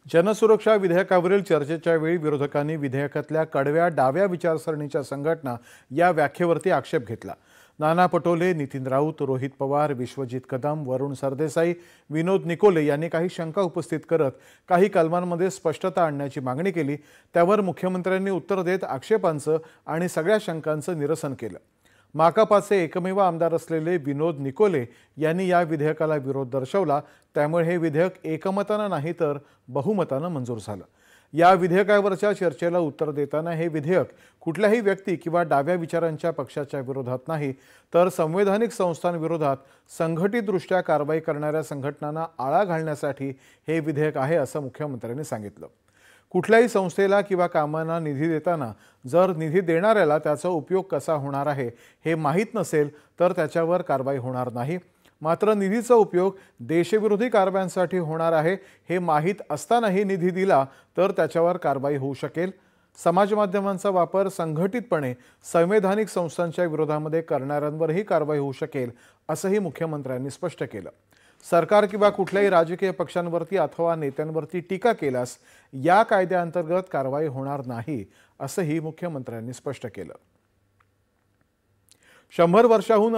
जनसुरक्षा विधेयकावरील चर्चेच्या वेळी विरोधकांनी विधेयकातल्या कडव्या डाव्या विचारसरणीच्या संघटना या व्याख्येवरती आक्षेप घेतला। नाना पटोले, नितीन राऊत, रोहित पवार, विश्वजित कदम, वरुण सरदेसाई, विनोद निकोले यांनी काही शंका उपस्थित करत काही कलमांमध्ये स्पष्टता आणण्याची मागणी केली। त्यावर मुख्यमंत्र्यांनी उत्तर देत आक्षेपांचं आणि सगळ्या शंकांचं निरसन केलं। माकपाचे एकमेव आमदार असलेले विनोद निकोले यांनी या विधेयकाला विरोध दर्शवला। त्यामुळे हे विधेयक एकमताने नाही तर बहुमताने मंजूर झालं। या विधेयकावरच्या चर्चेला उत्तर देताना हे विधेयक कुठल्याही व्यक्ती किंवा डाव्या विचारांच्या पक्षाच्या विरोधात नाही तर संवैधानिक संस्थांविरोधात संघटितदृष्ट्या कारवाई करणाऱ्या संघटनांना आळा घालण्यासाठी हे विधेयक आहे असं मुख्यमंत्र्यांनी सांगितलं। कुठल्याही संस्थेला किंवा कामांना निधी देताना जर निधी देणाऱ्याला त्याचा उपयोग कसा होणार आहे हे माहीत नसेल तर त्याच्यावर कारवाई होणार नाही। मात्र निधीचा उपयोग देशविरोधी कारवायांसाठी होणार आहे हे माहीत असतानाही निधी दिला तर त्याच्यावर कारवाई होऊ शकेल। समाज माध्यमांचा वापर संघटितपणे संवैधानिक संस्थांच्या विरोधामध्ये करणाऱ्यांवरही कारवाई होऊ शकेल असंही मुख्यमंत्र्यांनी स्पष्ट केलं। सरकार किंवा कुठल्याही राजकीय पक्षांवरती अथवा नेत्यांवरती टीका केल्यास या कायद्याअंतर्गत कारवाई होणार नाही असंही मुख्यमंत्र्यांनी स्पष्ट केलं। 100 वर्षांहून